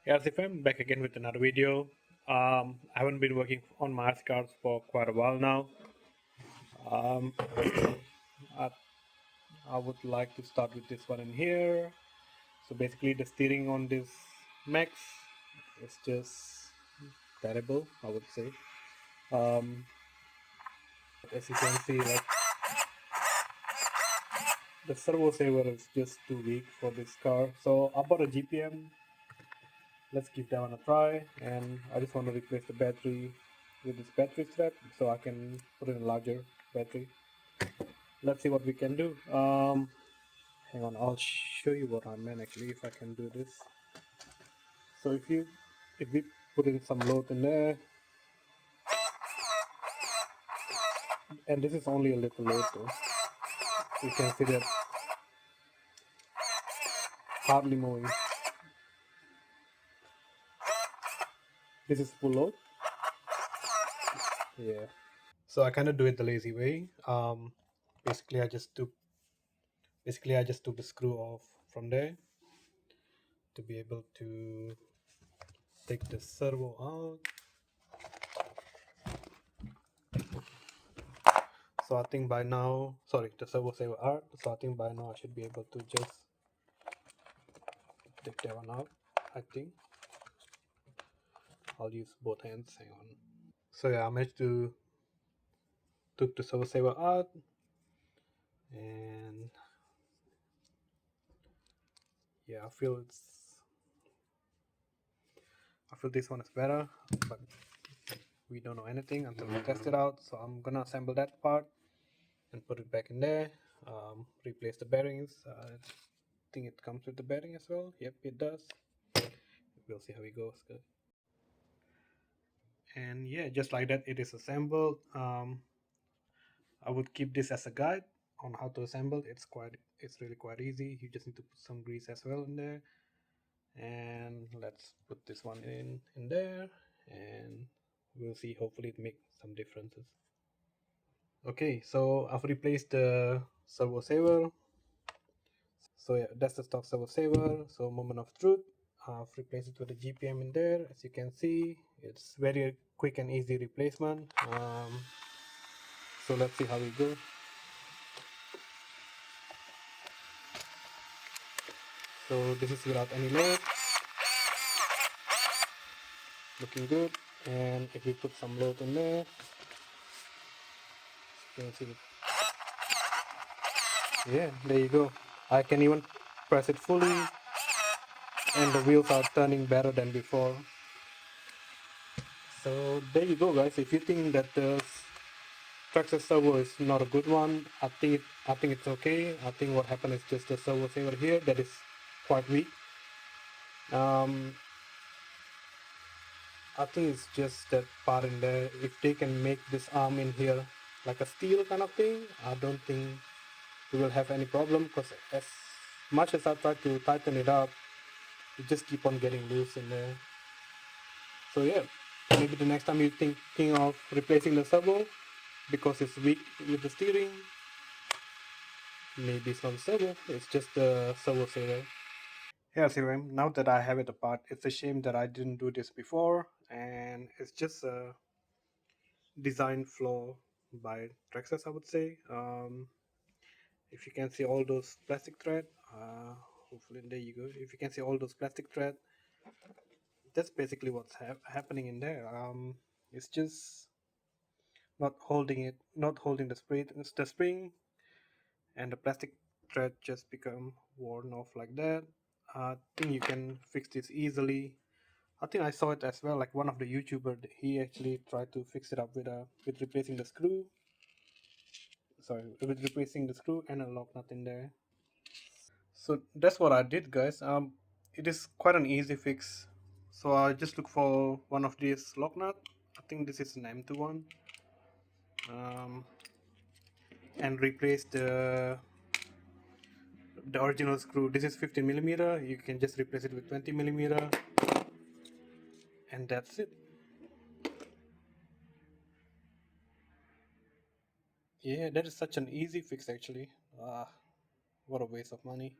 Yes, if I'm back again with another video. I haven't been working on my cards for quite a while now. Um, I, I would like to start with this one in here. So basically the steering on this Max is just terrible, I would say. Um, as you can see, like the servo saver is just too weak for this car. So I bought a GPM. Let's give that one a try, and I just want to replace the battery with this battery strap so I can put in a larger battery. Let's see what we can do. Hang on, I'll show you what I meant actually if I can do this. So if we put in some load in there, and this is only a little load though, you can see that hardly moving. This is full load. Yeah. So I kind of do it the lazy way. Basically I just took the screw off from there to be able to take the servo out. So I think by now, sorry, the servo saver out. So I think by now I should be able to just take that one out. I think I'll use both hands. Hang on. So yeah, I managed to took the servo saver out, and yeah, I feel this one is better, but we don't know anything until we test it out. So I'm gonna assemble that part and put it back in there. Replace the bearings. I think it comes with the bearing as well. Yep, it does. We'll see how it goes. Good. And yeah, just like that, it is assembled. I would keep this as a guide on how to assemble. It's really quite easy. You just need to put some grease as well in there. And let's put this one in there, and we'll see. Hopefully it makes some differences. Okay, so I've replaced the servo saver. So yeah, that's the stock servo saver. So moment of truth, I've replaced it with a GPM in there. As you can see, it's very quick and easy replacement. So let's see how we go. So this is without any load, looking good. And if we put some load in there, you can see it. Yeah, there you go. I can even press it fully, and the wheels are turning better than before. So there you go, guys. If you think that the Traxxas servo is not a good one, I think it's okay. I think what happened is just the servo saver here that is quite weak. Um, I think it's just that part in there. If they can make this arm in here like a steel kind of thing, I don't think we will have any problem, because as much as I try to tighten it up, it just keep on getting loose in there. So yeah, maybe the next time you're thinking of replacing the servo because it's weak with the steering, maybe it's not the servo, it's just the servo saver. Yeah, Sivam, now that I have it apart, it's a shame that I didn't do this before, and it's just a design flaw by Traxxas, I would say. If you can see all those plastic thread, hopefully there you go. If you can see all those plastic thread, that's basically what's happening in there. It's just not holding the spring, and the plastic thread just become worn off like that. I think you can fix this easily. I think I saw it as well, like one of the YouTuber, he actually tried to fix it up with replacing the screw. Sorry, with replacing the screw and a lock nut in there. So that's what I did, guys. It is quite an easy fix. So I just look for one of these lock nut. I think this is an M2 one. And replace the original screw. This is 15 millimeter. You can just replace it with 20 millimeter, and that's it. Yeah, that is such an easy fix actually. What a waste of money.